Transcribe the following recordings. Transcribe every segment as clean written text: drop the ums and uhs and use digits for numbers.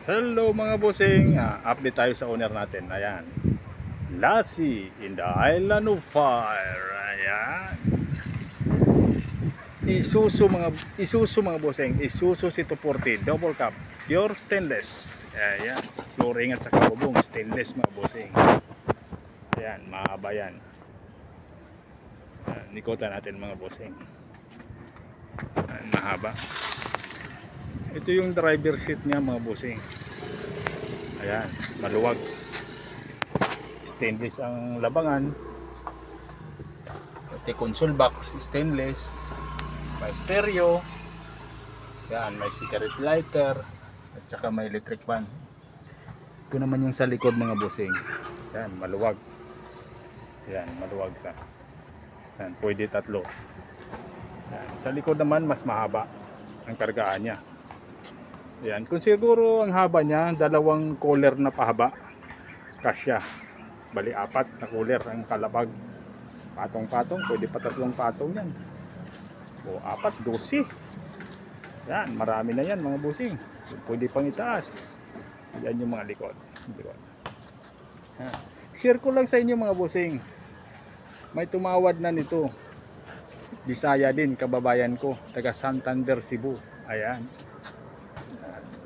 Hello mga bossing, update tayo sa owner natin. Ayan, Lassie in the Island of Fire. Ayan, Isuzu mga bossing, Isuzu C240 double cab, pure stainless. Ayan, flooring at saka bubong stainless mga bossing. Ayan, mahaba yan. Nikutan natin mga bossing. Ayan, mahaba. Ito yung driver seat niya mga bossing. Ayan, maluwag. Stainless ang labangan. Ito console box, stainless. May stereo. Ayan, may cigarette lighter. At saka may electric fan. Ito naman yung sa likod mga bossing. Ayan, maluwag. Ayan, maluwag sa. Ayan, pwede tatlo. Ayan, sa likod naman mas mahaba ang kargaan niya. Ayan, kung siguro ang haba niya, dalawang cooler na pahaba, kasya. Bali, 4 na cooler ang kalabag. Patong-patong, pwede pa 3 patong yan. O 4, 12. Yan, marami na yan mga busing. Pwede pang itaas. Yan yung mga likod. Share ko lang sa inyo mga busing. May tumawad na nito. Bisaya din, kababayan ko. Taga Santander, Cebu. Ayan.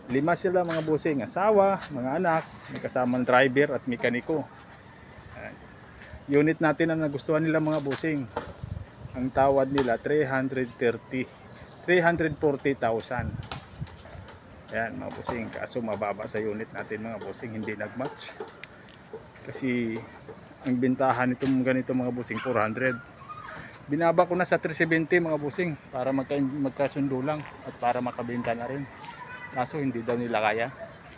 5 sila mga busing, asawa, mga anak, may kasamang driver at mekaniko. Unit natin ang nagustuhan nila mga busing. Ang tawad nila 340,000. Ayan mga busing, kaso mababa sa unit natin mga busing, hindi nagmatch. Kasi ang bintahan nitong ganito mga busing 400. Binaba ko na sa 370 mga busing para magkasundo lang at para makabenta na rin. Kaso hindi daw nila kaya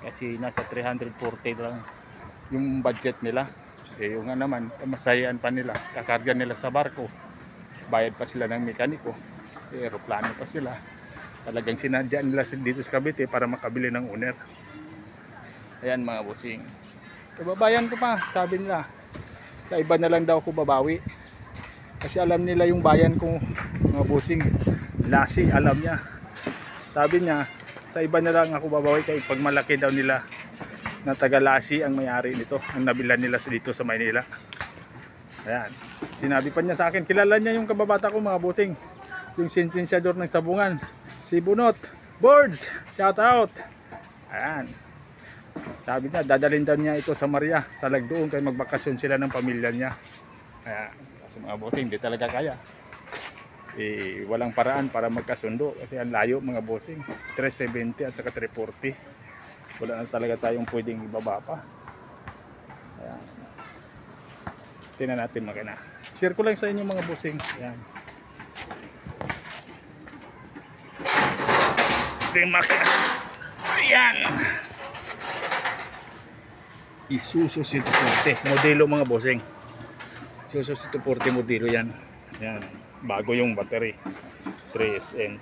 kasi nasa 340 lang yung budget nila. Yung nga naman, masayaan pa nila, kakarga nila sa barko, bayad pa sila ng mekaniko, aeroplano pa sila. Talagang sinadya nila dito sa Cavite para makabili ng owner. Ayan mga bossing, kababayan ko pa, sabi nila sa iba na lang daw ako babawi kasi alam nila yung bayan ko mga bossing. Lassie, alam niya, sabi niya sa iba na lang ako babawi kay pag malaki daw nila na taga Lassie ang may-ari nito, ang nabilan nila dito sa Maynila. Ayan, sinabi pa niya sa akin, kilala niya yung kababata ko mga bossing, yung sentensyador ng Sabungan, si Bunot Birds, shout out. Ayan, sabi niya dadalhin daw niya ito sa Maria, sa Lagdoon, kay magbakasyon sila ng pamilya niya. Ayan, kasi mga bossing hindi talaga kaya. Walang paraan para magkasundo kasi ang layo mga bossing, 370 at saka 340. Wala na talaga tayong pwedeng ibaba pa. Ayan, tingnan natin makina. Share ko lang sa inyo mga bossing. Ayan, ito yung makina. Ayan, Isuzu C240 modelo mga bossing. Isuzu C240 modelo yan. Ayan, bago yung battery, 3SM,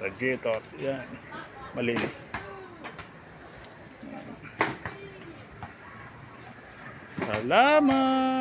radiator, yan, malinis. Salamat.